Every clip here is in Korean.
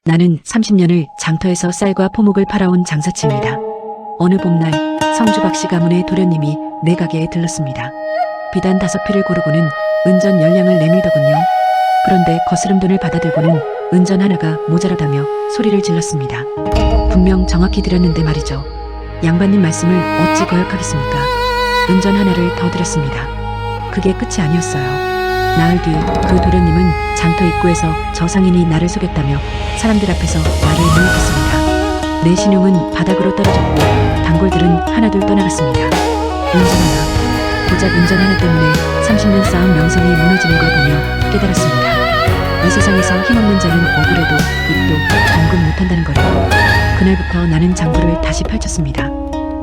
나는 30년을 장터에서 쌀과 포목을 팔아온 장사치입니다. 어느 봄날 성주 박씨 가문의 도련님이 내 가게에 들렀습니다. 비단 5필을 고르고는 은전 10량을 내밀더군요. 그런데 거스름 돈을 받아들고는 은전 하나가 모자라다며 소리를 질렀습니다. 분명 정확히 드렸는데 말이죠. 양반님 말씀을 어찌 거역하겠습니까? 은전 하나를 더 드렸습니다. 그게 끝이 아니었어요. 나흘 뒤 그 도련님은 장터 입구에서 저 상인이 나를 속였다며 사람들 앞에서 나를 모욕했습니다. 내 신용은 바닥으로 떨어졌고 단골들은 하나둘 떠나갔습니다. 은전 하나, 고작 은전 하나 때문에 30년 쌓은 명성이 무너지는 걸 보며 깨달았습니다. 이 세상에서 힘없는 자는 억울해도 입도 당근 못한다는 거를. 그날부터 나는 장부를 다시 펼쳤습니다.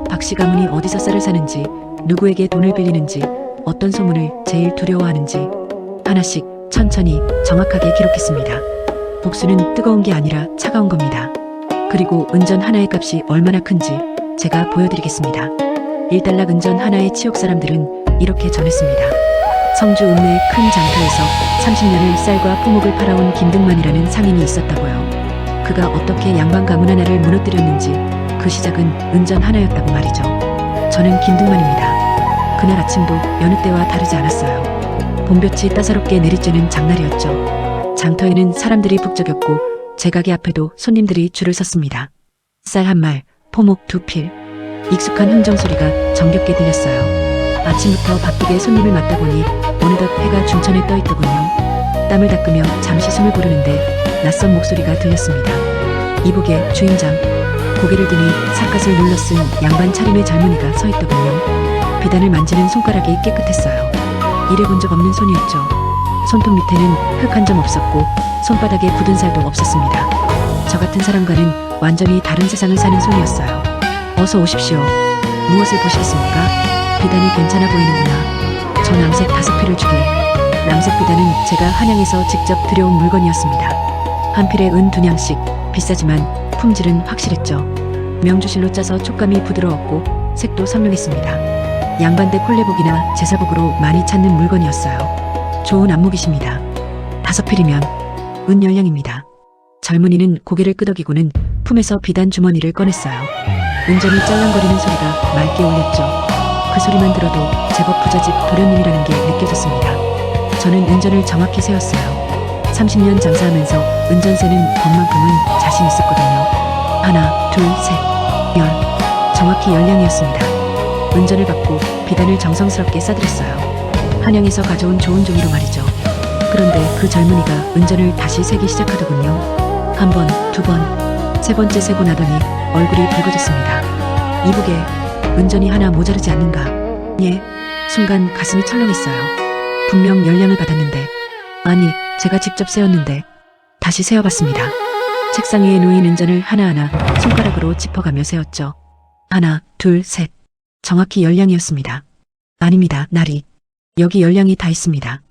박씨 가문이 어디서 쌀을 사는지, 누구에게 돈을 빌리는지, 어떤 소문을 제일 두려워하는지 하나씩 천천히 정확하게 기록했습니다. 복수는 뜨거운 게 아니라 차가운 겁니다. 그리고 은전 하나의 값이 얼마나 큰지 제가 보여드리겠습니다. 1달러 은전 하나의 치옥 사람들은 이렇게 전했습니다. 성주 읍내 큰 장터에서 30년을 쌀과 포목을 팔아온 김등만이라는 상인이 있었다고요. 그가 어떻게 양반 가문 하나를 무너뜨렸는지 그 시작은 은전 하나였다고 말이죠. 저는 김등만입니다. 그날 아침도 여느 때와 다르지 않았어요. 봄볕이 따사롭게 내리쬐는 장날이었죠. 장터에는 사람들이 북적였고 제 가게 앞에도 손님들이 줄을 섰습니다. 쌀 한 말, 포목 2필. 익숙한 흥정 소리가 정겹게 들렸어요. 아침부터 바쁘게 손님을 맞다 보니 어느덧 해가 중천에 떠있더군요. 땀을 닦으며 잠시 숨을 고르는데 낯선 목소리가 들렸습니다. 이복의 주인장. 고개를 드니 삿갓을 눌러 쓴 양반 차림의 젊은이가 서 있더군요. 비단을 만지는 손가락이 깨끗했어요. 일해본 적 없는 손이었죠. 손톱 밑에는 흙 한 점 없었고 손바닥에 굳은 살도 없었습니다. 저 같은 사람과는 완전히 다른 세상을 사는 손이었어요. 어서 오십시오. 무엇을 보시겠습니까? 비단이 괜찮아 보이는구나. 저 남색 5필을 주게. 남색 비단은 제가 한양에서 직접 들여온 물건이었습니다. 한 필에 은 2냥씩. 비싸지만 품질은 확실했죠. 명주실로 짜서 촉감이 부드러웠고 색도 선명했습니다. 양반대 콜레복이나 제사복으로 많이 찾는 물건이었어요. 좋은 안목이십니다. 5필이면 은 10량입니다. 젊은이는 고개를 끄덕이고는 품에서 비단 주머니를 꺼냈어요. 은전이 짤랑거리는 소리가 맑게 울렸죠. 그 소리만 들어도 제법 부잣집 도련님이라는 게 느껴졌습니다. 저는 은전을 정확히 세웠어요. 30년 장사하면서 은전세는 법만큼은 자신 있었거든요. 하나, 둘, 셋, 열. 정확히 10량이었습니다. 은전을 받고 비단을 정성스럽게 싸드렸어요. 한양에서 가져온 좋은 종이로 말이죠. 그런데 그 젊은이가 은전을 다시 세기 시작하더군요. 한 번, 2번, 3번째 세고 나더니 얼굴이 붉어졌습니다. 이복에 은전이 하나 모자르지 않는가? 예, 순간 가슴이 철렁했어요. 분명 10량을 받았는데, 아니, 제가 직접 세었는데. 다시 세어봤습니다. 책상 위에 놓인 은전을 하나하나 손가락으로 짚어가며 세었죠. 하나, 둘, 셋. 정확히 10량이었습니다. 아닙니다, 나리. 여기 10량이 다 있습니다.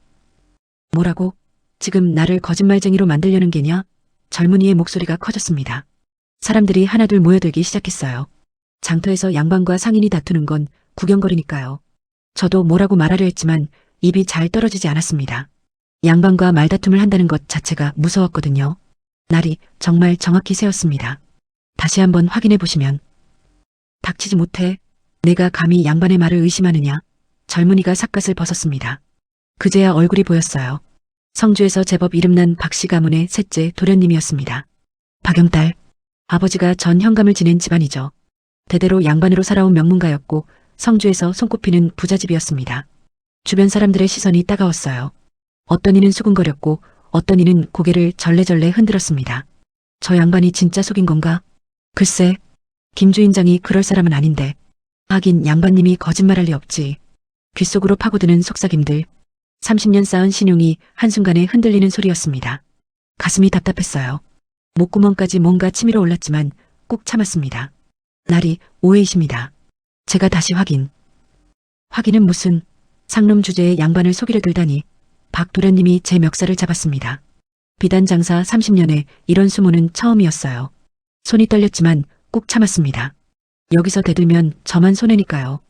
뭐라고? 지금 나를 거짓말쟁이로 만들려는 게냐? 젊은이의 목소리가 커졌습니다. 사람들이 하나둘 모여들기 시작했어요. 장터에서 양반과 상인이 다투는 건 구경거리니까요. 저도 뭐라고 말하려 했지만 입이 잘 떨어지지 않았습니다. 양반과 말다툼을 한다는 것 자체가 무서웠거든요. 날이 정말 정확히 세었습니다. 다시 한번 확인해 보시면. 닥치지 못해. 내가 감히 양반의 말을 의심하느냐? 젊은이가 삿갓을 벗었습니다. 그제야 얼굴이 보였어요. 성주에서 제법 이름난 박씨 가문의 셋째 도련님이었습니다. 박영딸. 아버지가 전 현감을 지낸 집안이죠. 대대로 양반으로 살아온 명문가였고 성주에서 손꼽히는 부잣집이었습니다. 주변 사람들의 시선이 따가웠어요. 어떤 이는 수군거렸고 어떤 이는 고개를 절레절레 흔들었습니다. 저 양반이 진짜 속인 건가? 글쎄, 김 주인장이 그럴 사람은 아닌데. 하긴 양반님이 거짓말할 리 없지. 귓속으로 파고드는 속삭임들. 30년 쌓은 신용이 한순간에 흔들리는 소리였습니다. 가슴이 답답했어요. 목구멍까지 뭔가 치밀어 올랐지만 꼭 참았습니다. 날이 오해이십니다. 제가 다시 확인. 확인은 무슨. 상놈 주제에 양반을 속이려 들다니. 박 도련님이 제 멱살을 잡았습니다. 비단 장사 30년에 이런 수모는 처음이었어요. 손이 떨렸지만 꼭 참았습니다. 여기서 대들면 저만 손해니까요.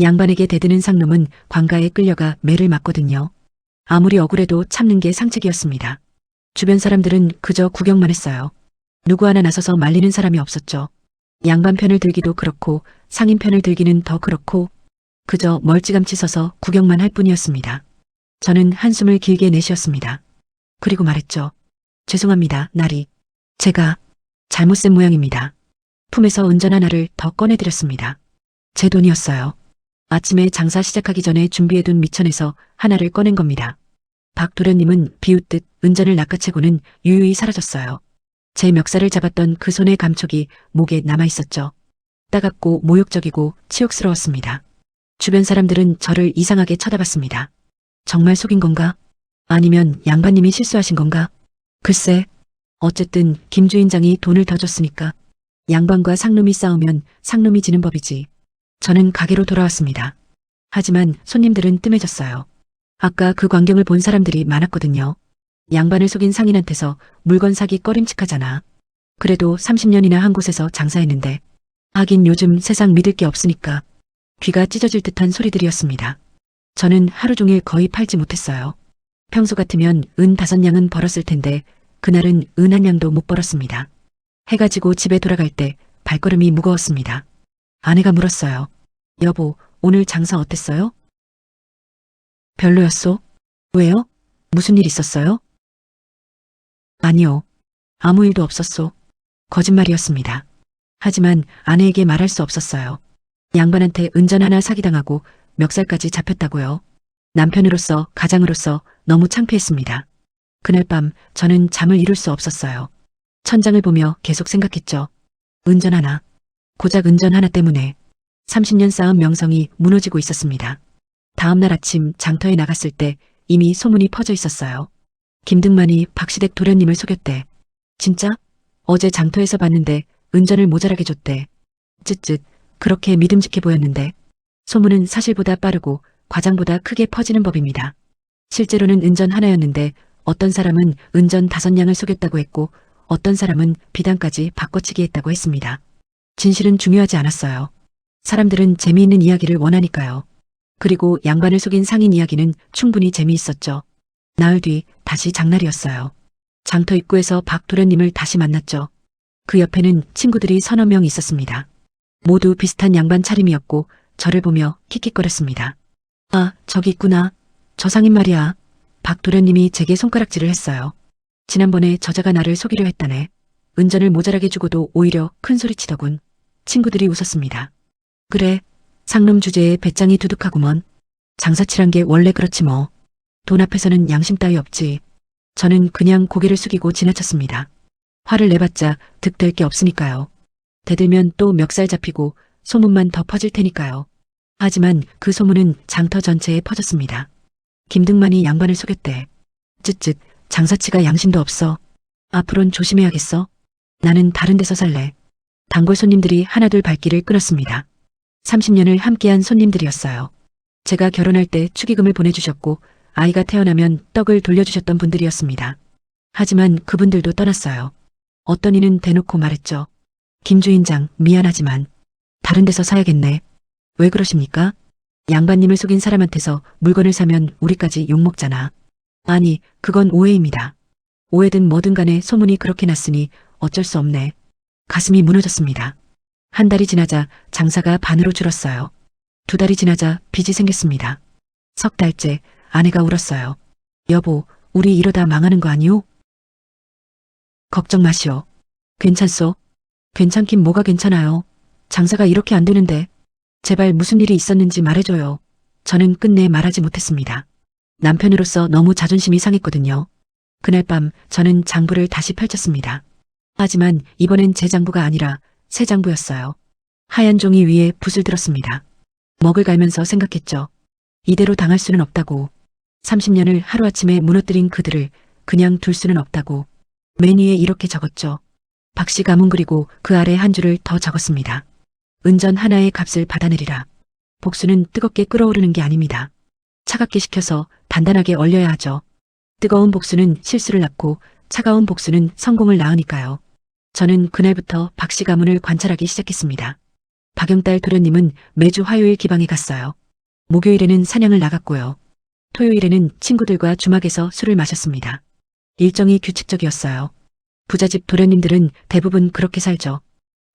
양반에게 대드는 상놈은 관가에 끌려가 매를 맞거든요. 아무리 억울해도 참는 게 상책이었습니다. 주변 사람들은 그저 구경만 했어요. 누구 하나 나서서 말리는 사람이 없었죠. 양반 편을 들기도 그렇고 상인 편을 들기는 더 그렇고 그저 멀찌감치 서서 구경만 할 뿐이었습니다. 저는 한숨을 길게 내쉬었습니다. 그리고 말했죠. 죄송합니다, 나리. 제가 잘못 센 모양입니다. 품에서 은전 하나를 더 꺼내드렸습니다. 제 돈이었어요. 아침에 장사 시작하기 전에 준비해둔 미천에서 하나를 꺼낸 겁니다. 박 도련님은 비웃듯 은전을 낚아채고는 유유히 사라졌어요. 제 멱살을 잡았던 그 손의 감촉이 목에 남아있었죠. 따갑고 모욕적이고 치욕스러웠습니다. 주변 사람들은 저를 이상하게 쳐다봤습니다. 정말 속인 건가? 아니면 양반님이 실수하신 건가? 글쎄, 어쨌든 김 주인장이 돈을 더 줬으니까 양반과 상놈이 싸우면 상놈이 지는 법이지. 저는 가게로 돌아왔습니다. 하지만 손님들은 뜸해졌어요. 아까 그 광경을 본 사람들이 많았거든요. 양반을 속인 상인한테서 물건 사기 꺼림칙하잖아. 그래도 30년이나 한 곳에서 장사했는데 하긴 요즘 세상 믿을 게 없으니까 귀가 찢어질 듯한 소리들이었습니다. 저는 하루 종일 거의 팔지 못했어요. 평소 같으면 은 5냥은 벌었을 텐데 그날은 은 1냥도 못 벌었습니다. 해가 지고 집에 돌아갈 때 발걸음이 무거웠습니다. 아내가 물었어요. 여보, 오늘 장사 어땠어요? 별로였소? 왜요? 무슨 일 있었어요? 아니요. 아무 일도 없었소. 거짓말이었습니다. 하지만 아내에게 말할 수 없었어요. 양반한테 은전 하나 사기당하고 멱살까지 잡혔다고요. 남편으로서 가장으로서 너무 창피했습니다. 그날 밤 저는 잠을 이룰 수 없었어요. 천장을 보며 계속 생각했죠. 은전 하나. 고작 은전 하나 때문에 30년 쌓은 명성이 무너지고 있었습니다. 다음 날 아침 장터에 나갔을 때 이미 소문이 퍼져 있었어요. 김등만이 박시댁 도련님을 속였대. 진짜? 어제 장터에서 봤는데 은전을 모자라게 줬대. 쯧쯧, 그렇게 믿음직해 보였는데 소문은 사실보다 빠르고 과장보다 크게 퍼지는 법입니다. 실제로는 은전 하나였는데 어떤 사람은 은전 5냥을 속였다고 했고 어떤 사람은 비단까지 바꿔치기 했다고 했습니다. 진실은 중요하지 않았어요. 사람들은 재미있는 이야기를 원하니까요. 그리고 양반을 속인 상인 이야기는 충분히 재미있었죠. 나흘 뒤 다시 장날이었어요. 장터 입구에서 박 도련님을 다시 만났죠. 그 옆에는 친구들이 3~4명 있었습니다. 모두 비슷한 양반 차림이었고 저를 보며 킥킥거렸습니다. 아, 저기 있구나. 저 상인 말이야. 박 도련님이 제게 손가락질을 했어요. 지난번에 저자가 나를 속이려 했다네. 은전을 모자라게 주고도 오히려 큰 소리치더군. 친구들이 웃었습니다. 그래, 상놈 주제에 배짱이 두둑하구먼. 장사치란 게 원래 그렇지 뭐. 돈 앞에서는 양심 따위 없지. 저는 그냥 고개를 숙이고 지나쳤습니다. 화를 내봤자 득될 게 없으니까요. 대들면 또 멱살 잡히고 소문만 더 퍼질 테니까요. 하지만 그 소문은 장터 전체에 퍼졌습니다. 김등만이 양반을 속였대. 쯧쯧, 장사치가 양심도 없어. 앞으론 조심해야겠어. 나는 다른 데서 살래. 단골 손님들이 하나둘 발길을 끊었습니다. 30년을 함께한 손님들이었어요. 제가 결혼할 때 축의금을 보내주셨고 아이가 태어나면 떡을 돌려주셨던 분들이었습니다. 하지만 그분들도 떠났어요. 어떤 이는 대놓고 말했죠. 김 주인장, 미안하지만 다른 데서 사야겠네. 왜 그러십니까? 양반님을 속인 사람한테서 물건을 사면 우리까지 욕먹잖아. 아니, 그건 오해입니다. 오해든 뭐든 간에 소문이 그렇게 났으니 어쩔 수 없네. 가슴이 무너졌습니다. 한 달이 지나자 장사가 반으로 줄었어요. 2달이 지나자 빚이 생겼습니다. 3달째 아내가 울었어요. 여보, 우리 이러다 망하는 거 아니오? 걱정 마시오. 괜찮소? 괜찮긴 뭐가 괜찮아요. 장사가 이렇게 안 되는데. 제발 무슨 일이 있었는지 말해줘요. 저는 끝내 말하지 못했습니다. 남편으로서 너무 자존심이 상했거든요. 그날 밤 저는 장부를 다시 펼쳤습니다. 하지만 이번엔 제 장부가 아니라 새 장부였어요. 하얀 종이 위에 붓을 들었습니다. 먹을 갈면서 생각했죠. 이대로 당할 수는 없다고. 30년을 하루아침에 무너뜨린 그들을 그냥 둘 수는 없다고. 맨 위에 이렇게 적었죠. 박씨 가문 그리고 그 아래 한 줄을 더 적었습니다. 은전 하나의 값을 받아내리라. 복수는 뜨겁게 끓어오르는 게 아닙니다. 차갑게 식혀서 단단하게 얼려야 하죠. 뜨거운 복수는 실수를 낳고 차가운 복수는 성공을 낳으니까요. 저는 그날부터 박씨 가문을 관찰하기 시작했습니다. 박영딸 도련님은 매주 화요일 기방에 갔어요. 목요일에는 사냥을 나갔고요. 토요일에는 친구들과 주막에서 술을 마셨습니다. 일정이 규칙적이었어요. 부잣집 도련님들은 대부분 그렇게 살죠.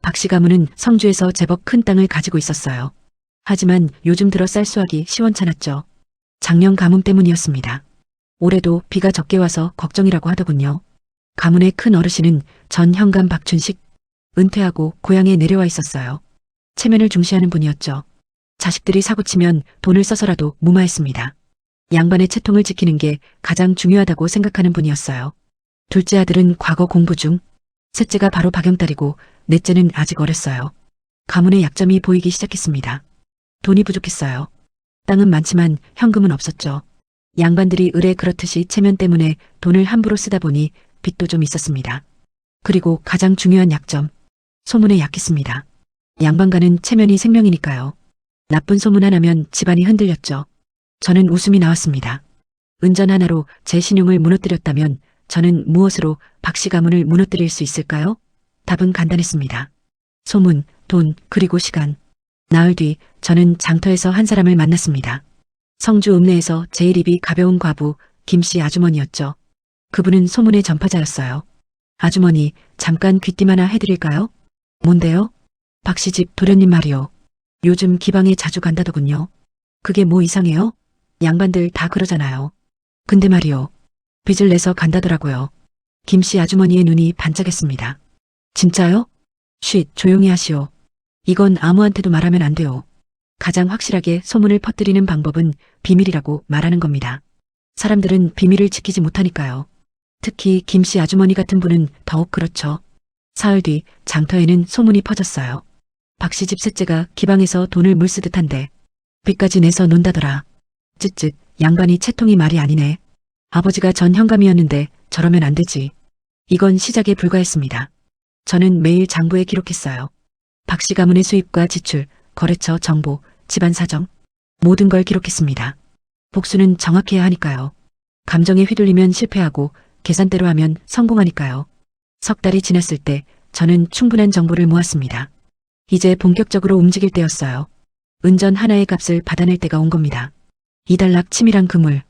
박씨 가문은 성주에서 제법 큰 땅을 가지고 있었어요. 하지만 요즘 들어 쌀수하기 시원찮았죠. 작년 가뭄 때문이었습니다. 올해도 비가 적게 와서 걱정이라고 하더군요. 가문의 큰 어르신은 전 현감 박춘식, 은퇴하고 고향에 내려와 있었어요. 체면을 중시하는 분이었죠. 자식들이 사고치면 돈을 써서라도 무마했습니다. 양반의 채통을 지키는 게 가장 중요하다고 생각하는 분이었어요. 둘째 아들은 과거 공부 중, 셋째가 바로 박영딸이고 넷째는 아직 어렸어요. 가문의 약점이 보이기 시작했습니다. 돈이 부족했어요. 땅은 많지만 현금은 없었죠. 양반들이 의뢰 그렇듯이 체면 때문에 돈을 함부로 쓰다 보니 빚도 좀 있었습니다. 그리고 가장 중요한 약점, 소문에 약했습니다. 양반가는 체면이 생명이니까요. 나쁜 소문 하나면 집안이 흔들렸죠. 저는 웃음이 나왔습니다. 은전 하나로 제 신용을 무너뜨렸다면 저는 무엇으로 박씨 가문을 무너뜨릴 수 있을까요? 답은 간단했습니다. 소문, 돈, 그리고 시간. 나흘 뒤 저는 장터에서 한 사람을 만났습니다. 성주 읍내에서 제일 입이 가벼운 과부 김씨 아주머니였죠. 그분은 소문의 전파자였어요. 아주머니, 잠깐 귀띔 하나 해드릴까요? 뭔데요? 박씨 집 도련님 말이요. 요즘 기방에 자주 간다더군요. 그게 뭐 이상해요? 양반들 다 그러잖아요. 근데 말이요. 빚을 내서 간다더라고요. 김씨 아주머니의 눈이 반짝였습니다. 진짜요? 쉿, 조용히 하시오. 이건 아무한테도 말하면 안 돼요. 가장 확실하게 소문을 퍼뜨리는 방법은 비밀이라고 말하는 겁니다. 사람들은 비밀을 지키지 못하니까요. 특히 김씨 아주머니 같은 분은 더욱 그렇죠. 사흘 뒤 장터에는 소문이 퍼졌어요. 박씨 집 셋째가 기방에서 돈을 물쓰듯 한데 빚까지 내서 논다더라. 쯧쯧, 양반이 채통이 말이 아니네. 아버지가 전 현감이었는데 저러면 안 되지. 이건 시작에 불과했습니다. 저는 매일 장부에 기록했어요. 박씨 가문의 수입과 지출, 거래처 정보, 집안 사정, 모든 걸 기록했습니다. 복수는 정확해야 하니까요. 감정에 휘둘리면 실패하고 계산대로 하면 성공하니까요. 석 달이 지났을 때 저는 충분한 정보를 모았습니다. 이제 본격적으로 움직일 때였어요. 은전 하나의 값을 받아낼 때가 온 겁니다. 이달락 치밀한 그물.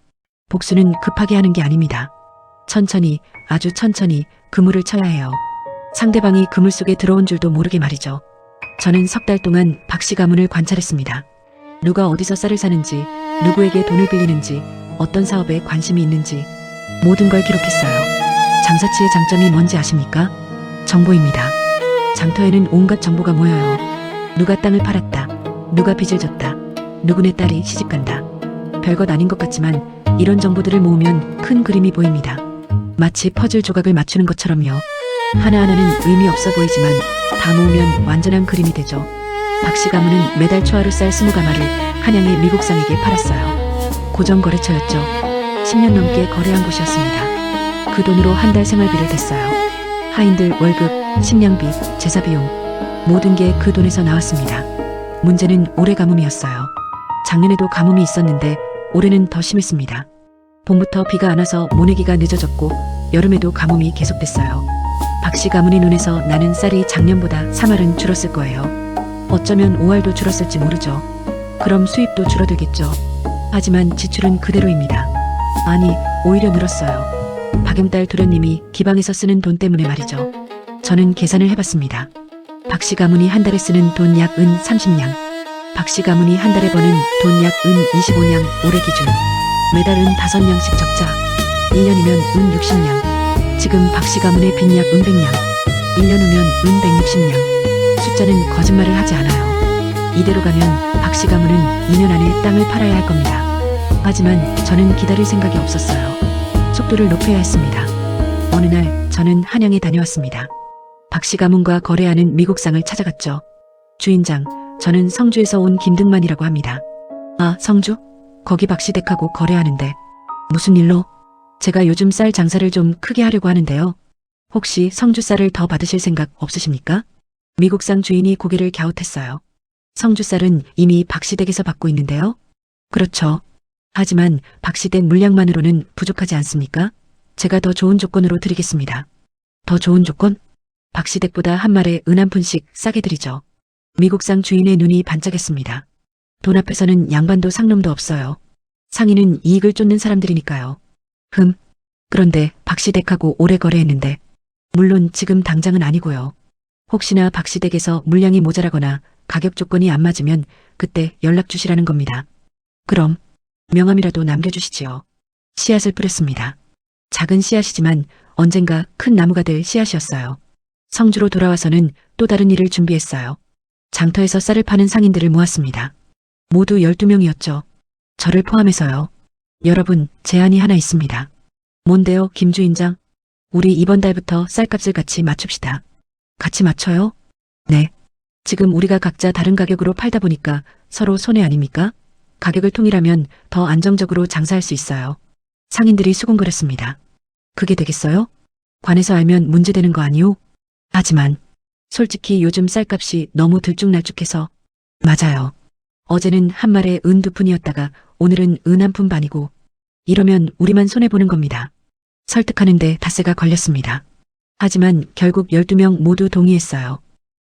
복수는 급하게 하는 게 아닙니다. 천천히, 아주 천천히 그물을 쳐야 해요. 상대방이 그물 속에 들어온 줄도 모르게 말이죠. 저는 석 달 동안 박씨 가문을 관찰했습니다. 누가 어디서 쌀을 사는지, 누구에게 돈을 빌리는지, 어떤 사업에 관심이 있는지 모든 걸 기록했어요. 장사치의 장점이 뭔지 아십니까? 정보입니다. 장터에는 온갖 정보가 모여요. 누가 땅을 팔았다. 누가 빚을 졌다. 누구네 딸이 시집간다. 별것 아닌 것 같지만 이런 정보들을 모으면 큰 그림이 보입니다. 마치 퍼즐 조각을 맞추는 것처럼요. 하나하나는 의미 없어 보이지만 다 모으면 완전한 그림이 되죠. 박씨 가문은 매달 초하루 쌀 20가마를 한양의 미국상에게 팔았어요. 고정거래처였죠. 10년 넘게 거래한 곳이었습니다. 그 돈으로 한 달 생활비를 댔어요. 하인들 월급, 식량비, 제사비용 모든 게 그 돈에서 나왔습니다. 문제는 올해 가뭄이었어요. 작년에도 가뭄이 있었는데 올해는 더 심했습니다. 봄부터 비가 안 와서 모내기가 늦어졌고 여름에도 가뭄이 계속됐어요. 박씨 가문의 눈에서 나는 쌀이 작년보다 3알은 줄었을 거예요. 어쩌면 5알도 줄었을지 모르죠. 그럼 수입도 줄어들겠죠. 하지만 지출은 그대로입니다. 아니, 오히려 늘었어요. 박영딸 도련님이 기방에서 쓰는 돈 때문에 말이죠. 저는 계산을 해봤습니다. 박씨 가문이 한 달에 쓰는 돈 약 은 30냥, 박씨 가문이 한 달에 버는 돈 약 은 25냥 올해 기준, 매달 은 5냥씩 적자, 1년이면 은 60냥, 지금 박씨 가문의 빚 약 은 100냥, 1년 후면 은 160냥, 숫자는 거짓말을 하지 않아요. 이대로 가면 박씨 가문은 2년 안에 땅을 팔아야 할 겁니다. 하지만 저는 기다릴 생각이 없었어요. 속도를 높여야 했습니다. 어느 날 저는 한양에 다녀왔습니다. 박씨 가문과 거래하는 미국상을 찾아갔죠. 주인장, 저는 성주에서 온 김등만이라고 합니다. 아, 성주? 거기 박씨 댁하고 거래하는데. 무슨 일로? 제가 요즘 쌀 장사를 좀 크게 하려고 하는데요. 혹시 성주 쌀을 더 받으실 생각 없으십니까? 미국상 주인이 고개를 갸웃했어요. 성주 쌀은 이미 박씨 댁에서 받고 있는데요. 그렇죠. 하지만 박씨 댁 물량만으로는 부족하지 않습니까? 제가 더 좋은 조건으로 드리겠습니다. 더 좋은 조건? 박씨 댁보다 한 말에 은 한 푼씩 싸게 드리죠. 미국상 주인의 눈이 반짝였습니다. 돈 앞에서는 양반도 상놈도 없어요. 상인은 이익을 쫓는 사람들이니까요. 그런데 박씨 댁하고 오래 거래했는데 물론 지금 당장은 아니고요. 혹시나 박씨 댁에서 물량이 모자라거나 가격 조건이 안 맞으면 그때 연락 주시라는 겁니다. 그럼 명함이라도 남겨주시지요. 씨앗을 뿌렸습니다. 작은 씨앗이지만 언젠가 큰 나무가 될 씨앗이었어요. 성주로 돌아와서는 또 다른 일을 준비했어요. 장터에서 쌀을 파는 상인들을 모았습니다. 모두 12명이었죠. 저를 포함해서요. 여러분, 제안이 하나 있습니다. 뭔데요, 김 주인장? 우리 이번 달부터 쌀값을 같이 맞춥시다. 같이 맞춰요? 네. 지금 우리가 각자 다른 가격으로 팔다 보니까 서로 손해 아닙니까? 가격을 통일하면 더 안정적으로 장사할 수 있어요. 상인들이 수군거렸습니다. 그게 되겠어요? 관에서 알면 문제되는 거 아니오? 하지만 솔직히 요즘 쌀값이 너무 들쭉날쭉해서. 맞아요. 어제는 한 말에 은 2푼이었다가 오늘은 은 1푼 반이고, 이러면 우리만 손해보는 겁니다. 설득하는데 닷새가 걸렸습니다. 하지만 결국 12명 모두 동의했어요.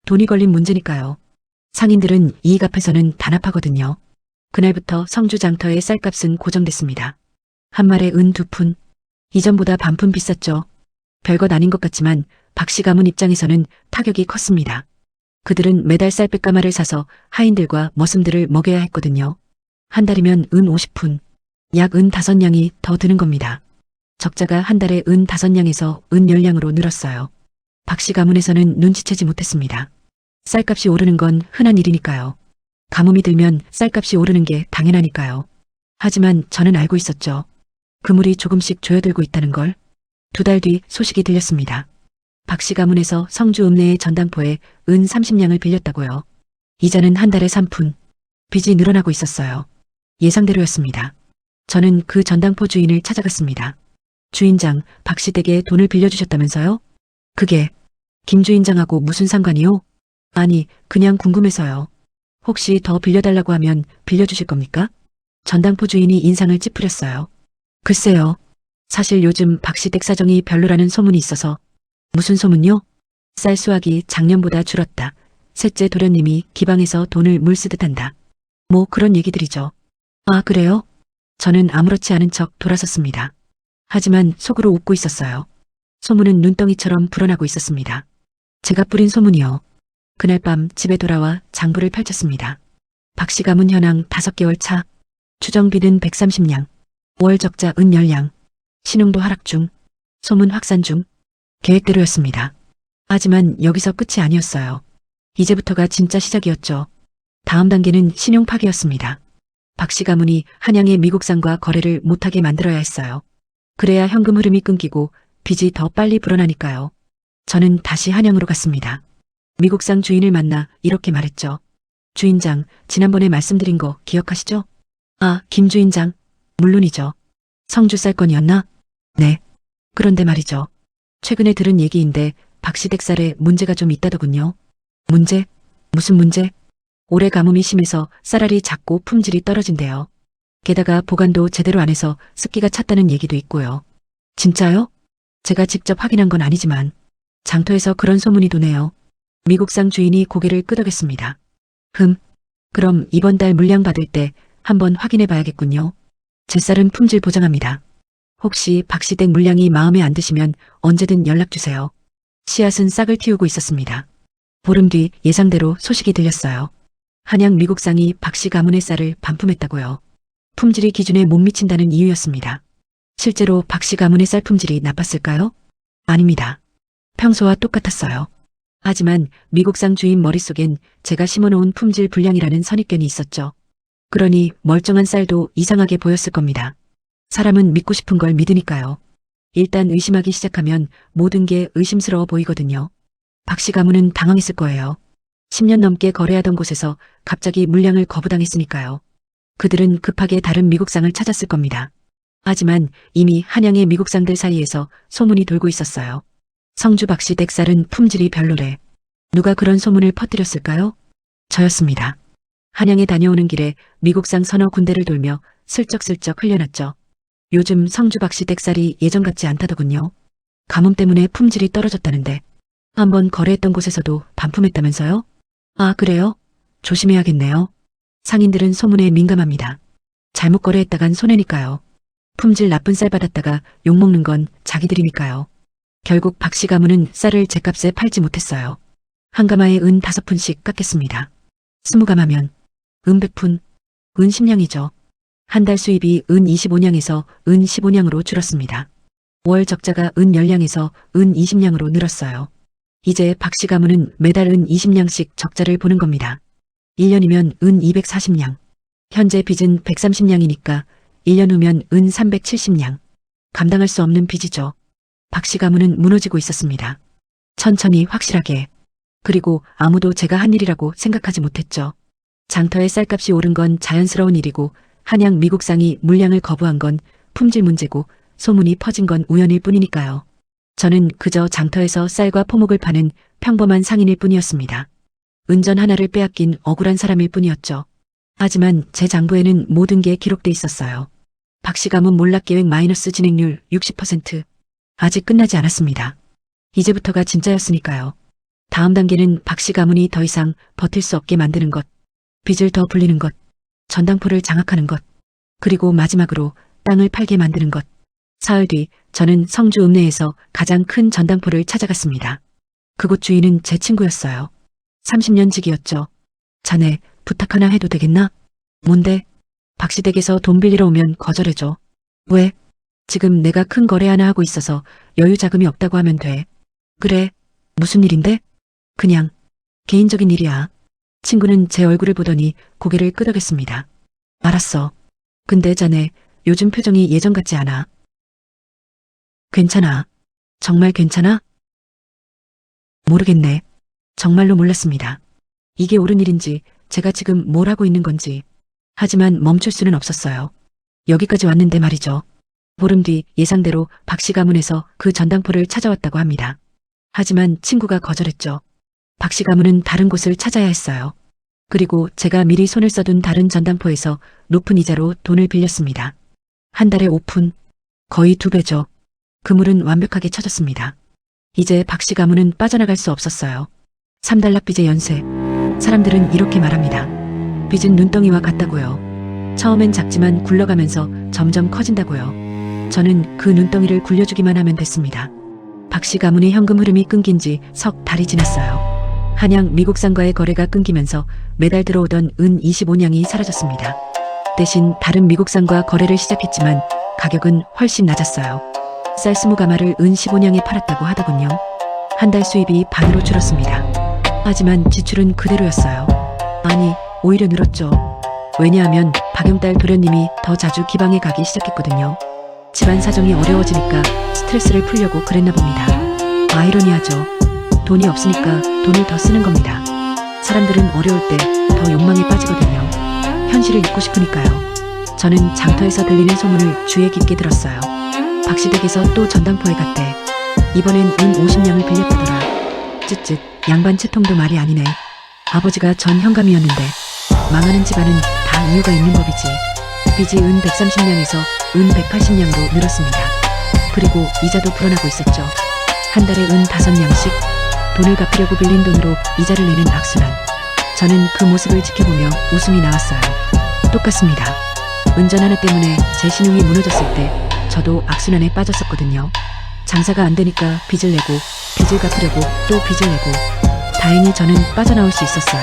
돈이 걸린 문제니까요. 상인들은 이익 앞에서는 단합하거든요. 그날부터 성주 장터의 쌀값은 고정됐습니다. 한 말에 은 2푼. 이전보다 반푼 비쌌죠. 별것 아닌 것 같지만 박씨 가문 입장에서는 타격이 컸습니다. 그들은 매달 쌀백가마를 사서 하인들과 머슴들을 먹여야 했거든요. 한 달이면 은 50푼, 약 은 5냥이 더 드는 겁니다. 적자가 한 달에 은 5냥에서 은 10냥으로 늘었어요. 박씨 가문에서는 눈치채지 못했습니다. 쌀값이 오르는 건 흔한 일이니까요. 가뭄이 들면 쌀값이 오르는 게 당연하니까요. 하지만 저는 알고 있었죠. 그물이 조금씩 조여들고 있다는 걸. 2달 뒤 소식이 들렸습니다. 박씨 가문에서 성주 읍내의 전당포에 은 30냥을 빌렸다고요. 이자는 한 달에 3푼. 빚이 늘어나고 있었어요. 예상대로였습니다. 저는 그 전당포 주인을 찾아갔습니다. 주인장, 박씨 댁에 돈을 빌려주셨다면서요? 그게 김 주인장하고 무슨 상관이요? 아니, 그냥 궁금해서요. 혹시 더 빌려달라고 하면 빌려주실 겁니까? 전당포 주인이 인상을 찌푸렸어요. 글쎄요. 사실 요즘 박씨 댁 사정이 별로라는 소문이 있어서. 무슨 소문요? 쌀 수확이 작년보다 줄었다. 셋째 도련님이 기방에서 돈을 물쓰듯 한다. 뭐 그런 얘기들이죠. 아, 그래요? 저는 아무렇지 않은 척 돌아섰습니다. 하지만 속으로 웃고 있었어요. 소문은 눈덩이처럼 불어나고 있었습니다. 제가 뿌린 소문이요. 그날 밤 집에 돌아와 장부를 펼쳤습니다. 박씨 가문 현황 5개월 차, 추정비는 130냥, 월 적자 은 10냥, 신용도 하락 중, 소문 확산 중, 계획대로였습니다. 하지만 여기서 끝이 아니었어요. 이제부터가 진짜 시작이었죠. 다음 단계는 신용 파기였습니다. 박씨 가문이 한양의 미국산과 거래를 못하게 만들어야 했어요. 그래야 현금 흐름이 끊기고 빚이 더 빨리 불어나니까요. 저는 다시 한양으로 갔습니다. 미국상 주인을 만나 이렇게 말했죠. 주인장, 지난번에 말씀드린 거 기억하시죠? 아, 김 주인장. 물론이죠. 성주 쌀 건이었나? 네. 그런데 말이죠. 최근에 들은 얘기인데 박씨 댁 쌀에 문제가 좀 있다더군요. 문제? 무슨 문제? 올해 가뭄이 심해서 쌀알이 작고 품질이 떨어진대요. 게다가 보관도 제대로 안 해서 습기가 찼다는 얘기도 있고요. 진짜요? 제가 직접 확인한 건 아니지만 장터에서 그런 소문이 도네요. 미국상 주인이 고개를 끄덕였습니다. 그럼 이번 달 물량 받을 때 한번 확인해 봐야겠군요. 제 쌀은 품질 보장합니다. 혹시 박씨 댁 물량이 마음에 안 드시면 언제든 연락 주세요. 씨앗은 싹을 틔우고 있었습니다. 보름 뒤 예상대로 소식이 들렸어요. 한양 미국상이 박씨 가문의 쌀을 반품했다고요. 품질이 기준에 못 미친다는 이유였습니다. 실제로 박씨 가문의 쌀 품질이 나빴을까요? 아닙니다. 평소와 똑같았어요. 하지만 미국상 주인 머릿속엔 제가 심어놓은 품질 불량이라는 선입견이 있었죠. 그러니 멀쩡한 쌀도 이상하게 보였을 겁니다. 사람은 믿고 싶은 걸 믿으니까요. 일단 의심하기 시작하면 모든 게 의심스러워 보이거든요. 박씨 가문은 당황했을 거예요. 10년 넘게 거래하던 곳에서 갑자기 물량을 거부당했으니까요. 그들은 급하게 다른 미국상을 찾았을 겁니다. 하지만 이미 한양의 미국상들 사이에서 소문이 돌고 있었어요. 성주 박씨 댁 쌀은 품질이 별로래. 누가 그런 소문을 퍼뜨렸을까요? 저였습니다. 한양에 다녀오는 길에 미국상 서너 군데를 돌며 슬쩍슬쩍 흘려놨죠. 요즘 성주 박씨 댁 쌀이 예전 같지 않다더군요. 가뭄 때문에 품질이 떨어졌다는데 한번 거래했던 곳에서도 반품했다면서요? 아, 그래요? 조심해야겠네요. 상인들은 소문에 민감합니다. 잘못 거래했다간 손해니까요. 품질 나쁜 쌀 받았다가 욕먹는 건 자기들이니까요. 결국 박 씨 가문은 쌀을 제값에 팔지 못했어요. 한 가마에 은 5푼씩 깎였습니다. 20가마면 은 100푼, 은 10냥이죠. 한 달 수입이 은 25냥에서 은 15냥으로 줄었습니다. 월 적자가 은 10냥에서 은 20냥으로 늘었어요. 이제 박 씨 가문은 매달 은 20냥씩 적자를 보는 겁니다. 1년이면 은 240냥. 현재 빚은 130냥이니까 1년 후면 은 370냥. 감당할 수 없는 빚이죠. 박 씨 가문은 무너지고 있었습니다. 천천히 확실하게. 그리고 아무도 제가 한 일이라고 생각하지 못했죠. 장터의 쌀값이 오른 건 자연스러운 일이고 한양 미국상이 물량을 거부한 건 품질 문제고 소문이 퍼진 건 우연일 뿐이니까요. 저는 그저 장터에서 쌀과 포목을 파는 평범한 상인일 뿐이었습니다. 은전 하나를 빼앗긴 억울한 사람일 뿐이었죠. 하지만 제 장부에는 모든 게 기록돼 있었어요. 박 씨 가문 몰락계획 마이너스 진행률 60%. 아직 끝나지 않았습니다. 이제부터가 진짜였으니까요. 다음 단계는 박 씨 가문이 더 이상 버틸 수 없게 만드는 것, 빚을 더 불리는 것, 전당포를 장악하는 것, 그리고 마지막으로 땅을 팔게 만드는 것. 사흘 뒤 저는 성주 읍내에서 가장 큰 전당포를 찾아갔습니다. 그곳 주인은 제 친구였어요. 30년 지기였죠. 자네 부탁 하나 해도 되겠나? 뭔데? 박 씨 댁에서 돈 빌리러 오면 거절해줘. 왜? 지금 내가 큰 거래 하나 하고 있어서 여유 자금이 없다고 하면 돼. 그래. 무슨 일인데? 그냥 개인적인 일이야. 친구는 제 얼굴을 보더니 고개를 끄덕였습니다. 알았어. 근데 자네 요즘 표정이 예전 같지 않아. 괜찮아. 정말 괜찮아? 모르겠네. 정말로 몰랐습니다. 이게 옳은 일인지 제가 지금 뭘 하고 있는 건지. 하지만 멈출 수는 없었어요. 여기까지 왔는데 말이죠. 보름 뒤 예상대로 박 씨 가문에서 그 전당포를 찾아왔다고 합니다. 하지만 친구가 거절했죠. 박 씨 가문은 다른 곳을 찾아야 했어요. 그리고 제가 미리 손을 써둔 다른 전당포에서 높은 이자로 돈을 빌렸습니다. 한 달에 5푼, 거의 2배죠. 그물은 완벽하게 쳐졌습니다. 이제 박 씨 가문은 빠져나갈 수 없었어요. 3달러 빚의 연쇄. 사람들은 이렇게 말합니다. 빚은 눈덩이와 같다고요. 처음엔 작지만 굴러가면서 점점 커진다고요. 저는 그 눈덩이를 굴려주기만 하면 됐습니다. 박 씨 가문의 현금 흐름이 끊긴 지 석 달이 지났어요. 한양 미국산과의 거래가 끊기면서 매달 들어오던 은 25냥이 사라졌습니다. 대신 다른 미국산과 거래를 시작했지만 가격은 훨씬 낮았어요. 쌀 20가마를 은 15냥에 팔았다고 하더군요. 한 달 수입이 반으로 줄었습니다. 하지만 지출은 그대로였어요. 아니, 오히려 늘었죠. 왜냐하면 박영딸 도련님이 더 자주 기방에 가기 시작했거든요. 집안 사정이 어려워지니까 스트레스를 풀려고 그랬나 봅니다. 아이러니하죠. 돈이 없으니까 돈을 더 쓰는 겁니다. 사람들은 어려울 때 더 욕망에 빠지거든요. 현실을 잊고 싶으니까요. 저는 장터에서 들리는 소문을 주의 깊게 들었어요. 박 씨 댁에서 또 전당포에 갔대. 이번엔 은 50냥을 빌렸다더라. 쯧쯧, 양반 채통도 말이 아니네. 아버지가 전 현감이었는데 망하는 집안은 다 이유가 있는 법이지. 빚이 은 130냥에서 은 180냥으로 늘었습니다. 그리고 이자도 불어나고 있었죠. 한 달에 은 5냥씩 돈을 갚으려고 빌린 돈으로 이자를 내는 악순환. 저는 그 모습을 지켜보며 웃음이 나왔어요. 똑같습니다. 은전 하나 때문에 제 신용이 무너졌을 때 저도 악순환에 빠졌었거든요. 장사가 안 되니까 빚을 내고 빚을 갚으려고 또 빚을 내고. 다행히 저는 빠져나올 수 있었어요.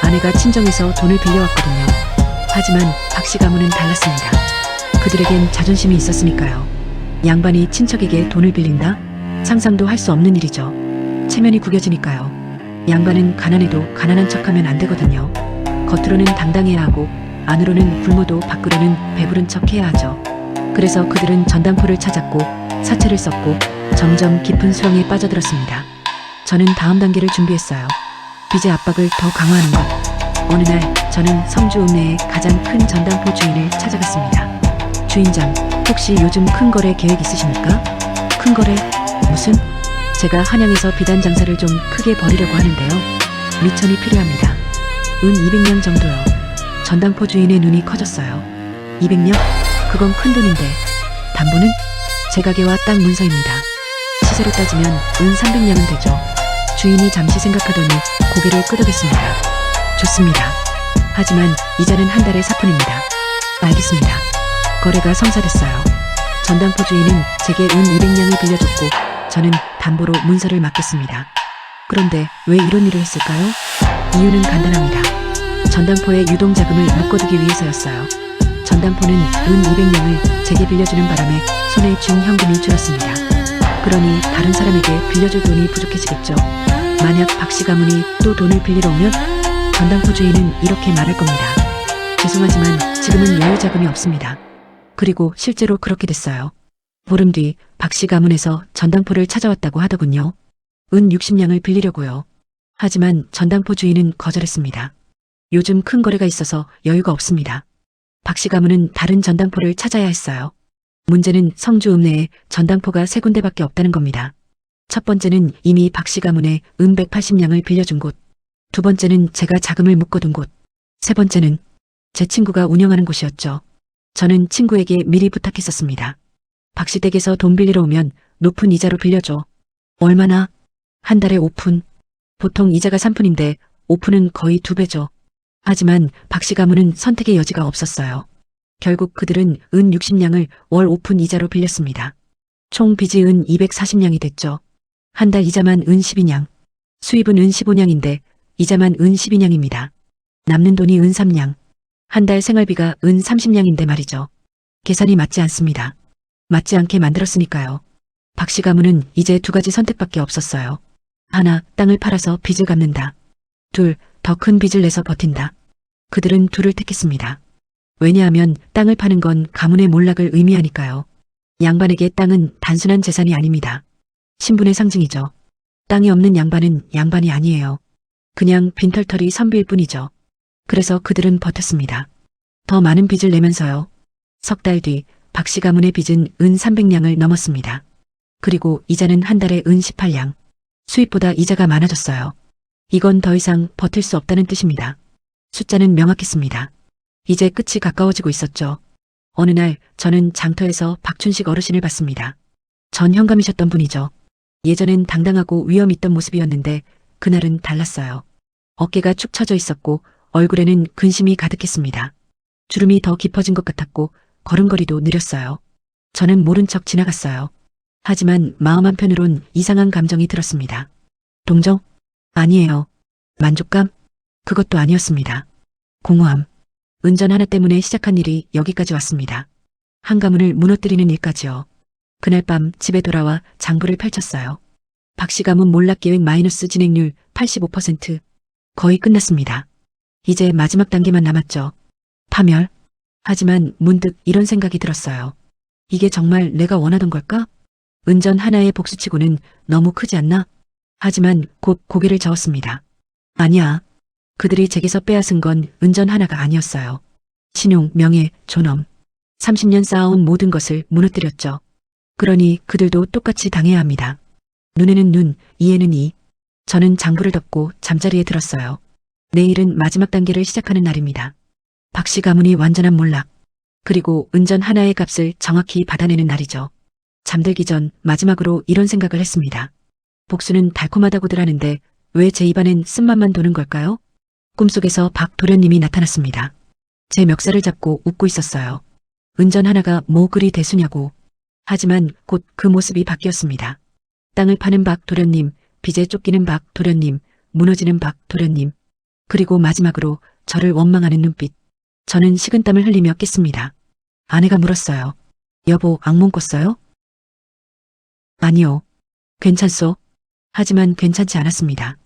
아내가 친정에서 돈을 빌려왔거든요. 하지만 박 씨 가문은 달랐습니다. 그들에겐 자존심이 있었으니까요. 양반이 친척에게 돈을 빌린다? 상상도 할 수 없는 일이죠. 체면이 구겨지니까요. 양반은 가난해도 가난한 척하면 안 되거든요. 겉으로는 당당해야 하고 안으로는 굶어도 밖으로는 배부른 척 해야 하죠. 그래서 그들은 전당포를 찾았고 사채를 썼고 점점 깊은 수렁에 빠져들었습니다. 저는 다음 단계를 준비했어요. 빚의 압박을 더 강화하는 것. 어느 날 저는 성주 읍내의 가장 큰 전당포 주인을 찾아갔습니다. 주인장, 혹시 요즘 큰 거래 계획 있으십니까? 큰 거래? 무슨? 제가 한양에서 비단 장사를 좀 크게 벌이려고 하는데요. 미천이 필요합니다. 은 200냥 정도요. 전당포 주인의 눈이 커졌어요. 200냥? 그건 큰 돈인데. 담보는? 제 가게와 딱 문서입니다. 시세로 따지면 은 300냥은 되죠. 주인이 잠시 생각하더니 고개를 끄덕였습니다. 좋습니다. 하지만 이자는 한 달에 4푼입니다. 알겠습니다. 거래가 성사됐어요. 전당포 주인은 제게 은 200냥을 빌려줬고 저는 담보로 문서를 맡겼습니다. 그런데 왜 이런 일을 했을까요? 이유는 간단합니다. 전당포에 유동자금을 묶어두기 위해서였어요. 전당포는 은 200냥을 제게 빌려주는 바람에 손에 쥔 현금이 줄었습니다. 그러니 다른 사람에게 빌려줄 돈이 부족해지겠죠. 만약 박씨 가문이 또 돈을 빌리러 오면 전당포 주인은 이렇게 말할 겁니다. 죄송하지만 지금은 여유 자금이 없습니다. 그리고 실제로 그렇게 됐어요. 보름 뒤 박씨 가문에서 전당포를 찾아왔다고 하더군요. 은 60냥을 빌리려고요. 하지만 전당포 주인은 거절했습니다. 요즘 큰 거래가 있어서 여유가 없습니다. 박씨 가문은 다른 전당포를 찾아야 했어요. 문제는 성주 읍내에 전당포가 3군데밖에 없다는 겁니다. 첫 번째는 이미 박씨 가문에 은 180냥을 빌려준 곳, 두 번째는 제가 자금을 묶어둔 곳, 세 번째는 제 친구가 운영하는 곳이었죠. 저는 친구에게 미리 부탁했었습니다. 박씨 댁에서 돈 빌리러 오면 높은 이자로 빌려줘. 얼마나? 한 달에 5푼. 보통 이자가 3푼인데 5푼은 거의 2배죠. 하지만 박씨 가문은 선택의 여지가 없었어요. 결국 그들은 은 60냥을 월 5푼 이자로 빌렸습니다. 총 빚이 은 240냥이 됐죠. 한 달 이자만 은 12냥. 수입은 은 15냥인데 이자만 은 12냥입니다. 남는 돈이 은 3냥. 한 달 생활비가 은 30냥인데 말이죠. 계산이 맞지 않습니다. 맞지 않게 만들었으니까요. 박씨 가문은 이제 2가지 선택밖에 없었어요. 하나, 땅을 팔아서 빚을 갚는다. 둘, 더 큰 빚을 내서 버틴다. 그들은 둘을 택했습니다. 왜냐하면 땅을 파는 건 가문의 몰락을 의미하니까요. 양반에게 땅은 단순한 재산이 아닙니다. 신분의 상징이죠. 땅이 없는 양반은 양반이 아니에요. 그냥 빈털터리 선비일 뿐이죠. 그래서 그들은 버텼습니다. 더 많은 빚을 내면서요. 석 달 뒤 박씨 가문의 빚은 은 300냥을 넘었습니다. 그리고 이자는 한 달에 은 18냥. 수입보다 이자가 많아졌어요. 이건 더 이상 버틸 수 없다는 뜻입니다. 숫자는 명확했습니다. 이제 끝이 가까워지고 있었죠. 어느 날 저는 장터에서 박춘식 어르신을 봤습니다. 전 현감이셨던 분이죠. 예전엔 당당하고 위엄 있던 모습이었는데 그날은 달랐어요. 어깨가 축 처져 있었고 얼굴에는 근심이 가득했습니다. 주름이 더 깊어진 것 같았고 걸음걸이도 느렸어요. 저는 모른 척 지나갔어요. 하지만 마음 한편으론 이상한 감정이 들었습니다. 동정? 아니에요. 만족감? 그것도 아니었습니다. 공허함. 은전 하나 때문에 시작한 일이 여기까지 왔습니다. 한 가문을 무너뜨리는 일까지요. 그날 밤 집에 돌아와 장부를 펼쳤어요. 박씨 가문 몰락 계획 마이너스 진행률 85%. 거의 끝났습니다. 이제 마지막 단계만 남았죠. 파멸. 하지만 문득 이런 생각이 들었어요. 이게 정말 내가 원하던 걸까? 은전 하나의 복수치고는 너무 크지 않나? 하지만 곧 고개를 저었습니다. 아니야. 그들이 제게서 빼앗은 건 은전 하나가 아니었어요. 신용, 명예, 존엄. 30년 쌓아온 모든 것을 무너뜨렸죠. 그러니 그들도 똑같이 당해야 합니다. 눈에는 눈, 이에는 이. 저는 장부를 덮고 잠자리에 들었어요. 내일은 마지막 단계를 시작하는 날입니다. 박씨 가문이 완전한 몰락. 그리고 은전 하나의 값을 정확히 받아내는 날이죠. 잠들기 전 마지막으로 이런 생각을 했습니다. 복수는 달콤하다고들 하는데 왜 제 입안엔 쓴맛만 도는 걸까요? 꿈속에서 박 도련님이 나타났습니다. 제 멱살을 잡고 웃고 있었어요. 은전 하나가 뭐 그리 대수냐고. 하지만 곧 그 모습이 바뀌었습니다. 땅을 파는 박 도련님, 빚에 쫓기는 박 도련님, 무너지는 박 도련님. 그리고 마지막으로 저를 원망하는 눈빛. 저는 식은땀을 흘리며 깼습니다. 아내가 물었어요. 여보, 악몽 꿨어요? 아니요. 괜찮소. 하지만 괜찮지 않았습니다.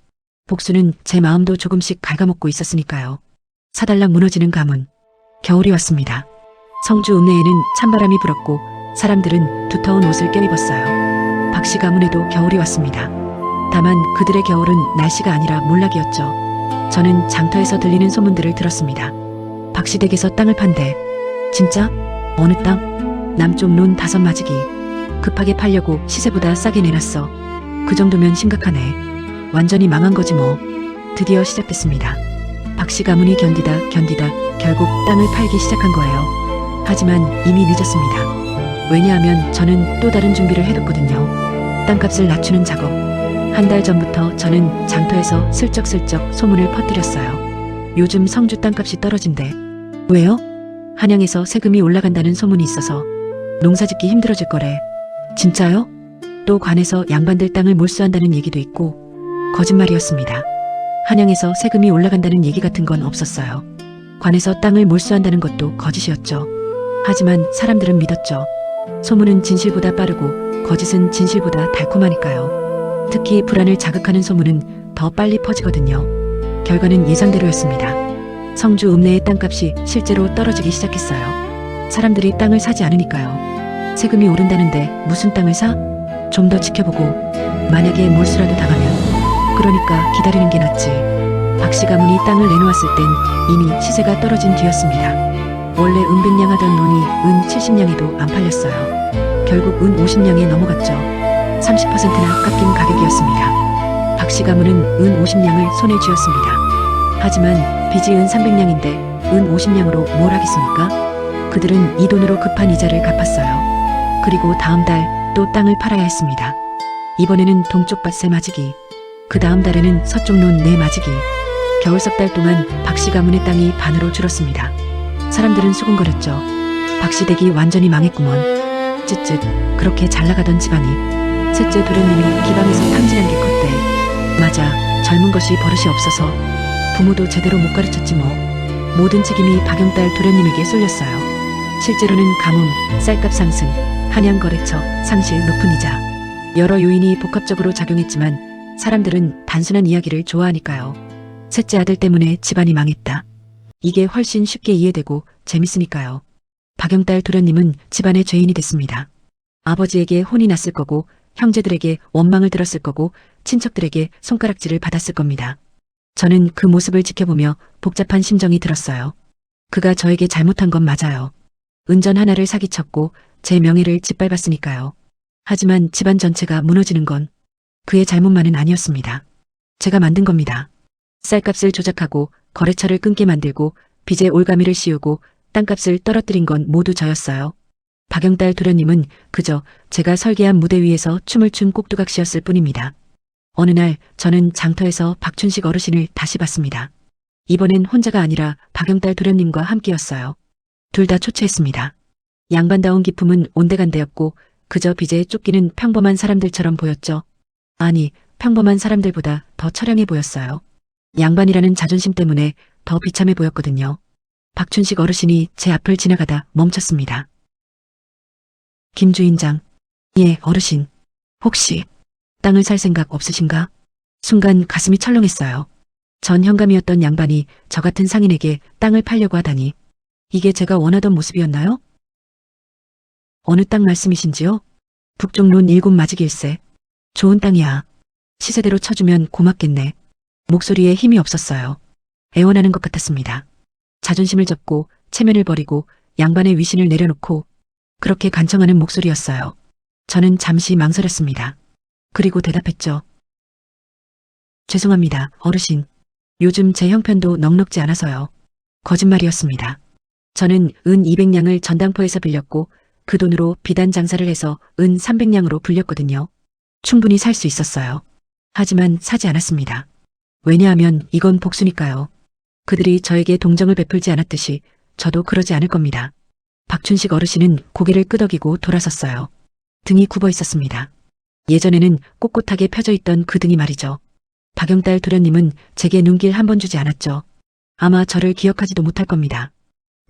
복수는 제 마음도 조금씩 갉아먹고 있었으니까요. 사달락 무너지는 가문. 겨울이 왔습니다. 성주 읍내에는 찬바람이 불었고 사람들은 두터운 옷을 껴입었어요. 박씨 가문에도 겨울이 왔습니다. 다만 그들의 겨울은 날씨가 아니라 몰락이었죠. 저는 장터에서 들리는 소문들을 들었습니다. 박씨 댁에서 땅을 판대. 진짜? 어느 땅? 남쪽 논 5마지기. 급하게 팔려고 시세보다 싸게 내놨어. 그 정도면 심각하네. 완전히 망한 거지 뭐. 드디어 시작됐습니다. 박씨 가문이 견디다 결국 땅을 팔기 시작한 거예요. 하지만 이미 늦었습니다. 왜냐하면 저는 또 다른 준비를 해뒀거든요. 땅값을 낮추는 작업. 한 달 전부터 저는 장터에서 슬쩍슬쩍 소문을 퍼뜨렸어요. 요즘 성주 땅값이 떨어진대. 왜요? 한양에서 세금이 올라간다는 소문이 있어서 농사짓기 힘들어질 거래. 진짜요? 또 관에서 양반들 땅을 몰수한다는 얘기도 있고 거짓말이었습니다. 한양에서 세금이 올라간다는 얘기 같은 건 없었어요. 관에서 땅을 몰수한다는 것도 거짓이었죠. 하지만 사람들은 믿었죠. 소문은 진실보다 빠르고 거짓은 진실보다 달콤하니까요. 특히 불안을 자극하는 소문은 더 빨리 퍼지거든요. 결과는 예상대로였습니다. 성주 읍내의 땅값이 실제로 떨어지기 시작했어요. 사람들이 땅을 사지 않으니까요. 세금이 오른다는데 무슨 땅을 사? 좀 더 지켜보고 만약에 몰수라도 당하면 그러니까 기다리는 게 낫지. 박씨 가문이 땅을 내놓았을 땐 이미 시세가 떨어진 뒤였습니다. 원래 은 100냥 하던 논이 은 70냥에도 안 팔렸어요. 결국 은 50냥에 넘어갔죠. 30%나 깎인 가격이었습니다. 박씨 가문은 은 50냥을 손에 쥐었습니다. 하지만 빚이 은 300냥인데 은 50냥으로 뭘 하겠습니까? 그들은 이 돈으로 급한 이자를 갚았어요. 그리고 다음 달 또 땅을 팔아야 했습니다. 이번에는 동쪽 밭에 마지기, 그 다음 달에는 서쪽 논 내 마지기. 겨울 석 달 동안 박씨 가문의 땅이 반으로 줄었습니다. 사람들은 수군거렸죠. 박씨 댁이 완전히 망했구먼. 쯧쯧, 그렇게 잘 나가던 집안이 셋째 도련님이 기방에서 탕진한 게 컸대. 맞아, 젊은 것이 버릇이 없어서 부모도 제대로 못 가르쳤지 뭐. 모든 책임이 박영딸 도련님에게 쏠렸어요. 실제로는 가뭄, 쌀값 상승, 한양거래처, 상실 높은 이자, 여러 요인이 복합적으로 작용했지만 사람들은 단순한 이야기를 좋아하니까요. 셋째 아들 때문에 집안이 망했다. 이게 훨씬 쉽게 이해되고 재밌으니까요. 박영딸 도련님은 집안의 죄인이 됐습니다. 아버지에게 혼이 났을 거고 형제들에게 원망을 들었을 거고 친척들에게 손가락질을 받았을 겁니다. 저는 그 모습을 지켜보며 복잡한 심정이 들었어요. 그가 저에게 잘못한 건 맞아요. 은전 하나를 사기쳤고 제 명예를 짓밟았으니까요. 하지만 집안 전체가 무너지는 건 그의 잘못만은 아니었습니다. 제가 만든 겁니다. 쌀값을 조작하고 거래처를 끊게 만들고 빚에 올가미를 씌우고 땅값을 떨어뜨린 건 모두 저였어요. 박영딸 도련님은 그저 제가 설계한 무대 위에서 춤을 춘 꼭두각시였을 뿐입니다. 어느 날 저는 장터에서 박춘식 어르신을 다시 봤습니다. 이번엔 혼자가 아니라 박영딸 도련님과 함께였어요. 둘 다 초췌했습니다. 양반다운 기품은 온데간데였고 그저 빚에 쫓기는 평범한 사람들처럼 보였죠. 아니, 평범한 사람들보다 더 처량해 보였어요. 양반이라는 자존심 때문에 더 비참해 보였거든요. 박춘식 어르신이 제 앞을 지나가다 멈췄습니다. 김 주인장. 예, 어르신. 혹시 땅을 살 생각 없으신가? 순간 가슴이 철렁했어요. 전 현감이었던 양반이 저 같은 상인에게 땅을 팔려고 하다니. 이게 제가 원하던 모습이었나요? 어느 땅 말씀이신지요? 북쪽 논 7 마지기일세. 좋은 땅이야. 시세대로 쳐주면 고맙겠네. 목소리에 힘이 없었어요. 애원하는 것 같았습니다. 자존심을 접고 체면을 버리고 양반의 위신을 내려놓고 그렇게 간청하는 목소리였어요. 저는 잠시 망설였습니다. 그리고 대답했죠. 죄송합니다, 어르신. 요즘 제 형편도 넉넉지 않아서요. 거짓말이었습니다. 저는 은 200냥을 전당포에서 빌렸고 그 돈으로 비단 장사를 해서 은 300냥으로 불렸거든요. 충분히 살 수 있었어요. 하지만 사지 않았습니다. 왜냐하면 이건 복수니까요. 그들이 저에게 동정을 베풀지 않았듯이 저도 그러지 않을 겁니다. 박춘식 어르신은 고개를 끄덕이고 돌아섰어요. 등이 굽어 있었습니다. 예전에는 꼿꼿하게 펴져 있던 그 등이 말이죠. 박영딸 도련님은 제게 눈길 한 번 주지 않았죠. 아마 저를 기억하지도 못할 겁니다.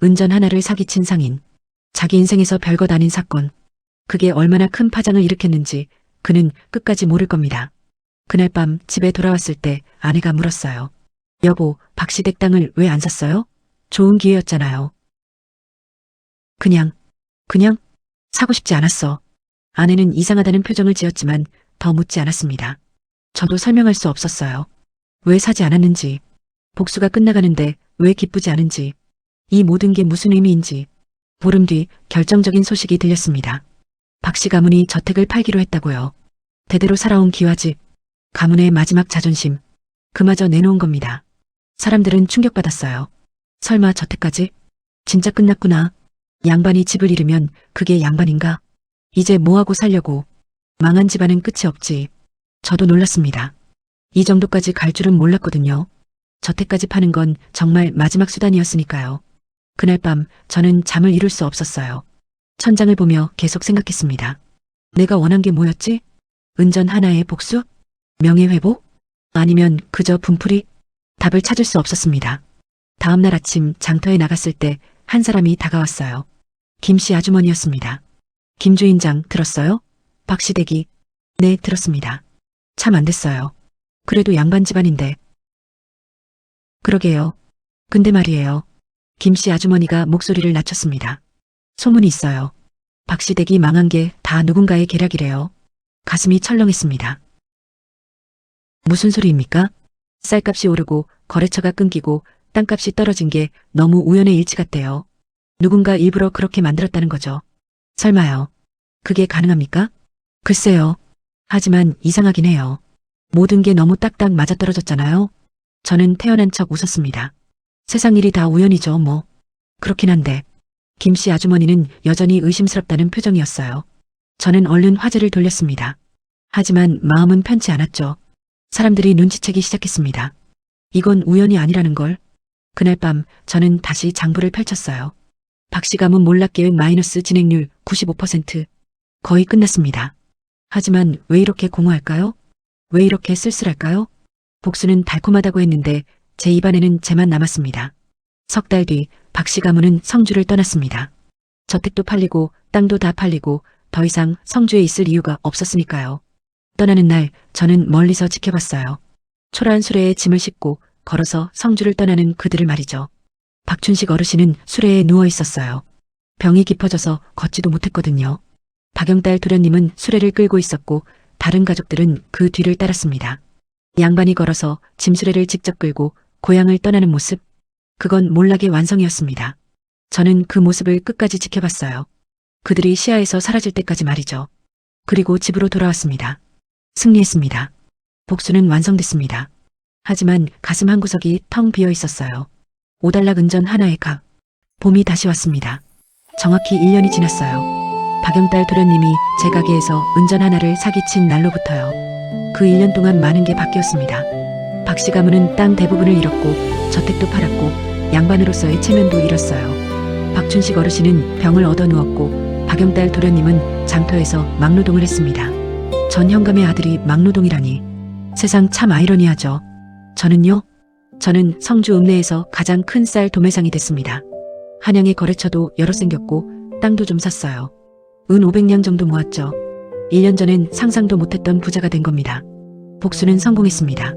은전 하나를 사기친 상인. 자기 인생에서 별것 아닌 사건. 그게 얼마나 큰 파장을 일으켰는지 그는 끝까지 모를 겁니다. 그날 밤 집에 돌아왔을 때 아내가 물었어요. 여보, 박씨댁 땅을 왜 안 샀어요? 좋은 기회였잖아요. 그냥 사고 싶지 않았어. 아내는 이상하다는 표정을 지었지만 더 묻지 않았습니다. 저도 설명할 수 없었어요. 왜 사지 않았는지, 복수가 끝나가는데 왜 기쁘지 않은지, 이 모든 게 무슨 의미인지. 보름 뒤 결정적인 소식이 들렸습니다. 박씨 가문이 저택을 팔기로 했다고요. 대대로 살아온 기와집, 가문의 마지막 자존심, 그마저 내놓은 겁니다. 사람들은 충격받았어요. 설마 저택까지? 진짜 끝났구나. 양반이 집을 잃으면 그게 양반인가? 이제 뭐하고 살려고. 망한 집안은 끝이 없지. 저도 놀랐습니다. 이 정도까지 갈 줄은 몰랐거든요. 저택까지 파는 건 정말 마지막 수단이었으니까요. 그날 밤 저는 잠을 이룰 수 없었어요. 천장을 보며 계속 생각했습니다. 내가 원한 게 뭐였지? 은전 하나의 복수? 명예회복? 아니면 그저 분풀이? 답을 찾을 수 없었습니다. 다음 날 아침 장터에 나갔을 때 한 사람이 다가왔어요. 김씨 아주머니였습니다. 김 주인장 들었어요? 박시댁이. 네, 들었습니다. 참 안 됐어요. 그래도 양반 집안인데. 그러게요. 근데 말이에요. 김씨 아주머니가 목소리를 낮췄습니다. 소문이 있어요. 박시댁이 망한 게 다 누군가의 계략이래요. 가슴이 철렁했습니다. 무슨 소리입니까? 쌀값이 오르고 거래처가 끊기고 땅값이 떨어진 게 너무 우연의 일치 같대요. 누군가 일부러 그렇게 만들었다는 거죠. 설마요. 그게 가능합니까? 글쎄요. 하지만 이상하긴 해요. 모든 게 너무 딱딱 맞아떨어졌잖아요. 저는 태어난 척 웃었습니다. 세상 일이 다 우연이죠, 뭐. 그렇긴 한데. 김씨 아주머니는 여전히 의심스럽다는 표정이었어요. 저는 얼른 화제를 돌렸습니다. 하지만 마음은 편치 않았죠. 사람들이 눈치채기 시작했습니다. 이건 우연이 아니라는 걸. 그날 밤 저는 다시 장부를 펼쳤어요. 박씨 가문 몰락 계획 마이너스 진행률 95%. 거의 끝났습니다. 하지만 왜 이렇게 공허할까요? 왜 이렇게 쓸쓸할까요? 복수는 달콤하다고 했는데 제 입안에는 재만 남았습니다. 석 달 뒤 박씨 가문은 성주를 떠났습니다. 저택도 팔리고 땅도 다 팔리고 더 이상 성주에 있을 이유가 없었으니까요. 떠나는 날 저는 멀리서 지켜봤어요. 초라한 수레에 짐을 싣고 걸어서 성주를 떠나는 그들을 말이죠. 박춘식 어르신은 수레에 누워 있었어요. 병이 깊어져서 걷지도 못했거든요. 박영딸 도련님은 수레를 끌고 있었고 다른 가족들은 그 뒤를 따랐습니다. 양반이 걸어서 짐수레를 직접 끌고 고향을 떠나는 모습, 그건 몰락의 완성이었습니다. 저는 그 모습을 끝까지 지켜봤어요. 그들이 시야에서 사라질 때까지 말이죠. 그리고 집으로 돌아왔습니다. 승리했습니다. 복수는 완성됐습니다. 하지만 가슴 한구석이 텅 비어 있었어요. 5달락 은전 하나의 각. 봄이 다시 왔습니다. 정확히 1년이 지났어요. 박영딸 도련님이 제 가게에서 은전 하나를 사기친 날로부터요. 그 1년 동안 많은 게 바뀌었습니다. 박씨 가문은 땅 대부분을 잃었고 저택도 팔았고 양반으로서의 체면도 잃었어요. 박춘식 어르신은 병을 얻어누웠고 박영딸 도련님은 장터에서 막노동을 했습니다. 전 현감의 아들이 막노동이라니. 세상 참 아이러니하죠. 저는 성주 읍내에서 가장 큰 쌀 도매상이 됐습니다. 한양의 거래처도 여러 생겼고 땅도 좀 샀어요. 은 500냥 정도 모았죠. 1년 전엔 상상도 못했던 부자가 된 겁니다. 복수는 성공했습니다.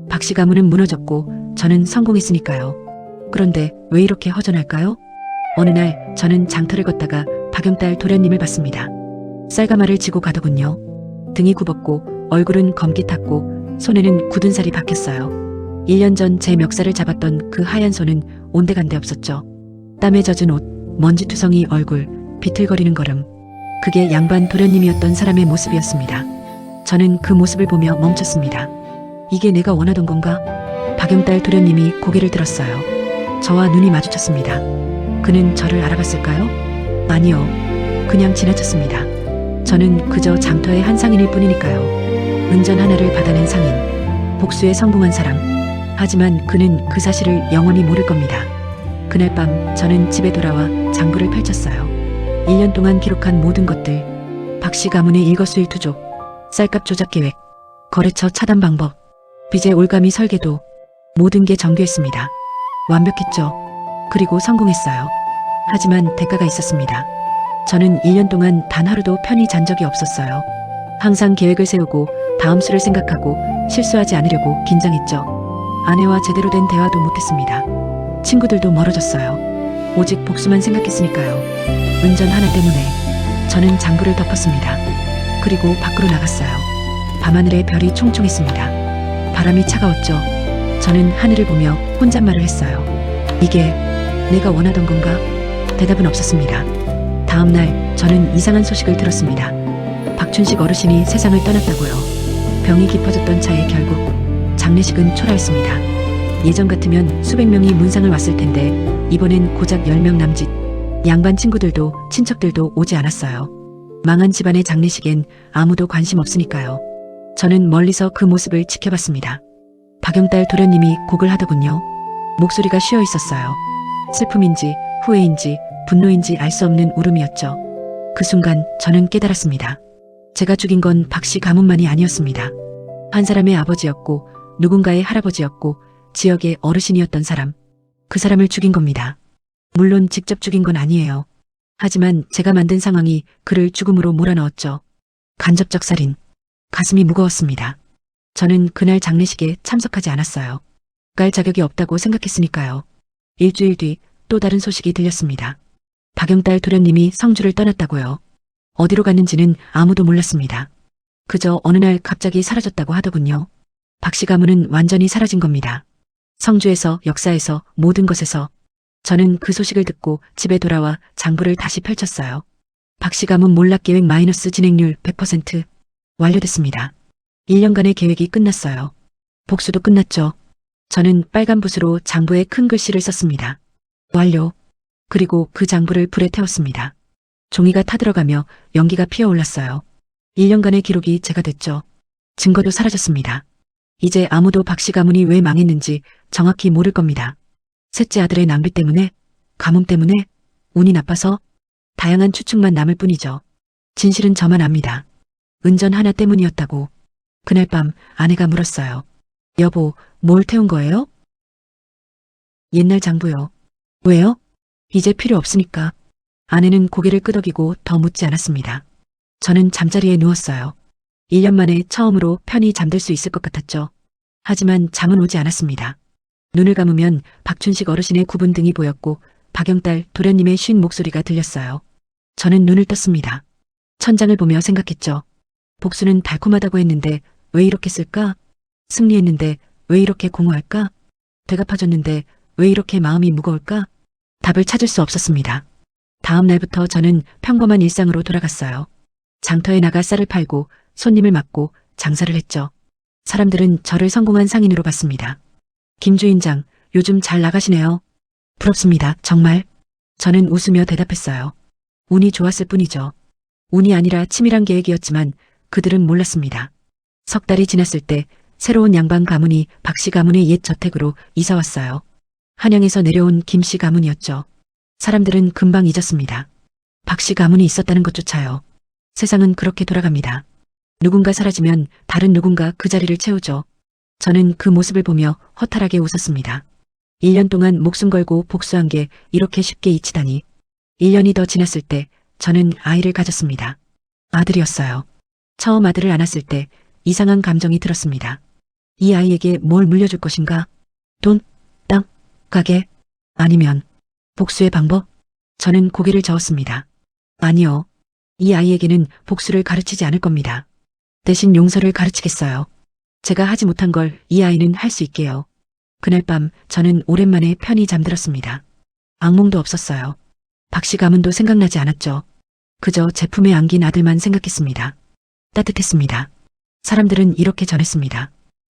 박씨 가문은 무너졌고 저는 성공했으니까요. 그런데 왜 이렇게 허전할까요? 어느 날 저는 장터를 걷다가 박영딸 도련님을 봤습니다. 쌀가마를 지고 가더군요. 등이 굽었고 얼굴은 검기 탔고 손에는 굳은 살이 박혔어요. 1년 전 제 멱살을 잡았던 그 하얀 손은 온데간데 없었죠. 땀에 젖은 옷, 먼지투성이 얼굴, 비틀거리는 걸음. 그게 양반 도련님이었던 사람의 모습이었습니다. 저는 그 모습을 보며 멈췄습니다. 이게 내가 원하던 건가? 박영딸 도련님이 고개를 들었어요. 저와 눈이 마주쳤습니다. 그는 저를 알아봤을까요? 아니요. 그냥 지나쳤습니다. 저는 그저 장터의 한 상인일 뿐이니까요. 은전 하나를 받아낸 상인. 복수에 성공한 사람. 하지만 그는 그 사실을 영원히 모를 겁니다. 그날 밤 저는 집에 돌아와 장부를 펼쳤어요. 1년 동안 기록한 모든 것들. 박씨 가문의 일거수일투족. 쌀값 조작 계획. 거래처 차단 방법. 빚의 올가미 설계도. 모든 게 정교했습니다. 완벽했죠. 그리고 성공했어요. 하지만 대가가 있었습니다. 저는 1년 동안 단 하루도 편히 잔 적이 없었어요. 항상 계획을 세우고 다음 수를 생각하고 실수하지 않으려고 긴장했죠. 아내와 제대로 된 대화도 못했습니다. 친구들도 멀어졌어요. 오직 복수만 생각했으니까요. 은전 하나 때문에 저는 장부를 덮었습니다. 그리고 밖으로 나갔어요. 밤하늘에 별이 총총했습니다. 바람이 차가웠죠. 저는 하늘을 보며 혼잣말을 했어요. 이게 내가 원하던 건가? 대답은 없었습니다. 다음 날 저는 이상한 소식을 들었습니다. 박춘식 어르신이 세상을 떠났다고요. 병이 깊어졌던 차에 결국 장례식은 초라했습니다. 예전 같으면 수백 명이 문상을 왔을 텐데 이번엔 고작 10명 남짓. 양반 친구들도 친척들도 오지 않았어요. 망한 집안의 장례식엔 아무도 관심 없으니까요. 저는 멀리서 그 모습을 지켜봤습니다. 박영딸 도련님이 곡을 하더군요. 목소리가 쉬어 있었어요. 슬픔인지 후회인지 분노인지 알 수 없는 울음이었죠. 그 순간 저는 깨달았습니다. 제가 죽인 건 박 씨 가문만이 아니었습니다. 한 사람의 아버지였고 누군가의 할아버지였고 지역의 어르신이었던 사람. 그 사람을 죽인 겁니다. 물론 직접 죽인 건 아니에요. 하지만 제가 만든 상황이 그를 죽음으로 몰아넣었죠. 간접적 살인. 가슴이 무거웠습니다. 저는 그날 장례식에 참석하지 않았어요. 갈 자격이 없다고 생각했으니까요. 일주일 뒤 또 다른 소식이 들렸습니다. 박영딸 도련님이 성주를 떠났다고요. 어디로 갔는지는 아무도 몰랐습니다. 그저 어느 날 갑자기 사라졌다고 하더군요. 박 씨 가문은 완전히 사라진 겁니다. 성주에서, 역사에서, 모든 것에서. 저는 그 소식을 듣고 집에 돌아와 장부를 다시 펼쳤어요. 박 씨 가문 몰락 계획 마이너스 진행률 100% 완료됐습니다. 1년간의 계획이 끝났어요. 복수도 끝났죠. 저는 빨간 붓으로 장부에 큰 글씨를 썼습니다. 완료. 그리고 그 장부를 불에 태웠습니다. 종이가 타들어가며 연기가 피어올랐어요. 1년간의 기록이 제가 됐죠. 증거도 사라졌습니다. 이제 아무도 박 씨 가문이 왜 망했는지 정확히 모를 겁니다. 셋째 아들의 낭비 때문에? 가뭄 때문에? 운이 나빠서? 다양한 추측만 남을 뿐이죠. 진실은 저만 압니다. 은전 하나 때문이었다고. 그날 밤 아내가 물었어요. 여보, 뭘 태운 거예요? 옛날 장부요. 왜요? 이제 필요 없으니까. 아내는 고개를 끄덕이고 더 묻지 않았습니다. 저는 잠자리에 누웠어요. 1년 만에 처음으로 편히 잠들 수 있을 것 같았죠. 하지만 잠은 오지 않았습니다. 눈을 감으면 박춘식 어르신의 구분 등이 보였고 박영딸 도련님의 쉰 목소리가 들렸어요. 저는 눈을 떴습니다. 천장을 보며 생각했죠. 복수는 달콤하다고 했는데 왜 이렇게 쓸까? 승리했는데 왜 이렇게 공허할까? 되갚아줬는데 왜 이렇게 마음이 무거울까? 답을 찾을 수 없었습니다. 다음 날부터 저는 평범한 일상으로 돌아갔어요. 장터에 나가 쌀을 팔고 손님을 맡고 장사를 했죠. 사람들은 저를 성공한 상인으로 봤습니다. 김 주인장, 요즘 잘 나가시네요. 부럽습니다, 정말. 저는 웃으며 대답했어요. 운이 좋았을 뿐이죠. 운이 아니라 치밀한 계획이었지만 그들은 몰랐습니다. 석 달이 지났을 때 새로운 양반 가문이 박 씨 가문의 옛 저택으로 이사 왔어요. 한양에서 내려온 김 씨 가문이었죠. 사람들은 금방 잊었습니다. 박 씨 가문이 있었다는 것조차요. 세상은 그렇게 돌아갑니다. 누군가 사라지면 다른 누군가 그 자리를 채우죠. 저는 그 모습을 보며 허탈하게 웃었습니다. 1년 동안 목숨 걸고 복수한 게 이렇게 쉽게 잊히다니. 1년이 더 지났을 때 저는 아이를 가졌습니다. 아들이었어요. 처음 아들을 안았을 때 이상한 감정이 들었습니다. 이 아이에게 뭘 물려줄 것인가? 돈? 땅? 가게? 아니면 복수의 방법? 저는 고개를 저었습니다. 아니요. 이 아이에게는 복수를 가르치지 않을 겁니다. 대신 용서를 가르치겠어요. 제가 하지 못한 걸 이 아이는 할 수 있게요. 그날 밤 저는 오랜만에 편히 잠들었습니다. 악몽도 없었어요. 박 씨 가문도 생각나지 않았죠. 그저 제품에 안긴 아들만 생각했습니다. 따뜻했습니다. 사람들은 이렇게 전했습니다.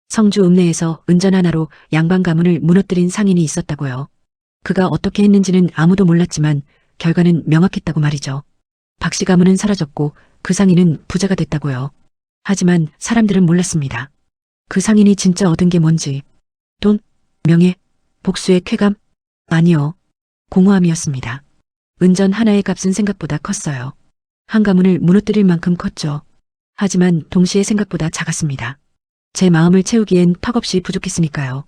성주 읍내에서 은전 하나로 양반 가문을 무너뜨린 상인이 있었다고요. 그가 어떻게 했는지는 아무도 몰랐지만 결과는 명확했다고 말이죠. 박 씨 가문은 사라졌고 그 상인은 부자가 됐다고요. 하지만 사람들은 몰랐습니다. 그 상인이 진짜 얻은 게 뭔지. 돈? 명예? 복수의 쾌감? 아니요. 공허함이었습니다. 은전 하나의 값은 생각보다 컸어요. 한 가문을 무너뜨릴 만큼 컸죠. 하지만 동시에 생각보다 작았습니다. 제 마음을 채우기엔 턱없이 부족했으니까요.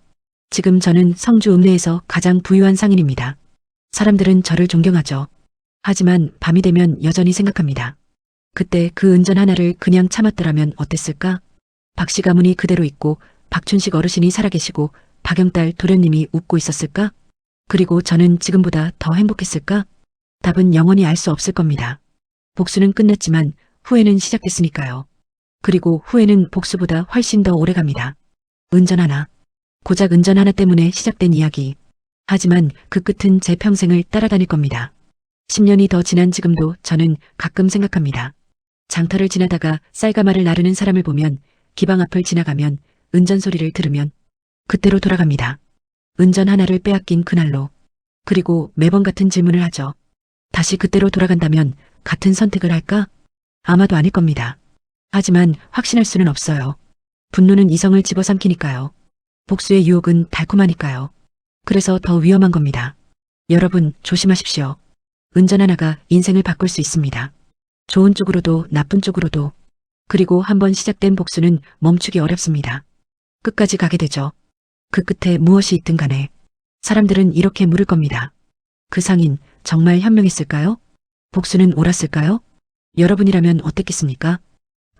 지금 저는 성주 읍내에서 가장 부유한 상인입니다. 사람들은 저를 존경하죠. 하지만 밤이 되면 여전히 생각합니다. 그때 그 은전 하나를 그냥 참았더라면 어땠을까? 박 씨 가문이 그대로 있고 박춘식 어르신이 살아계시고 박영딸 도련님이 웃고 있었을까? 그리고 저는 지금보다 더 행복했을까? 답은 영원히 알 수 없을 겁니다. 복수는 끝났지만 후회는 시작됐으니까요. 그리고 후회는 복수보다 훨씬 더 오래갑니다. 은전 하나. 고작 은전 하나 때문에 시작된 이야기. 하지만 그 끝은 제 평생을 따라다닐 겁니다. 10년이 더 지난 지금도 저는 가끔 생각합니다. 장터를 지나다가 쌀가마를 나르는 사람을 보면, 기방 앞을 지나가면, 은전 소리를 들으면 그때로 돌아갑니다. 은전 하나를 빼앗긴 그날로. 그리고 매번 같은 질문을 하죠. 다시 그때로 돌아간다면 같은 선택을 할까? 아마도 아닐 겁니다. 하지만 확신할 수는 없어요. 분노는 이성을 집어삼키니까요. 복수의 유혹은 달콤하니까요. 그래서 더 위험한 겁니다. 여러분 조심하십시오. 은전 하나가 인생을 바꿀 수 있습니다. 좋은 쪽으로도 나쁜 쪽으로도. 그리고 한번 시작된 복수는 멈추기 어렵습니다. 끝까지 가게 되죠. 그 끝에 무엇이 있든 간에 사람들은 이렇게 물을 겁니다. 그 상인 정말 현명했을까요? 복수는 옳았을까요? 여러분이라면 어땠겠습니까?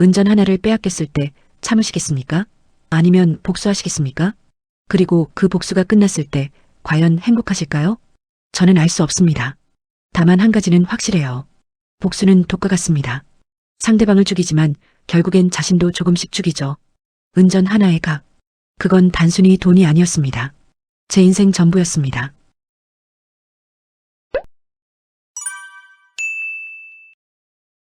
은전 하나를 빼앗겼을 때 참으시겠습니까? 아니면 복수하시겠습니까? 그리고 그 복수가 끝났을 때 과연 행복하실까요? 저는 알 수 없습니다. 다만 한 가지는 확실해요. 복수는 독과 같습니다. 상대방을 죽이지만 결국엔 자신도 조금씩 죽이죠. 은전 하나의 각. 그건 단순히 돈이 아니었습니다. 제 인생 전부였습니다.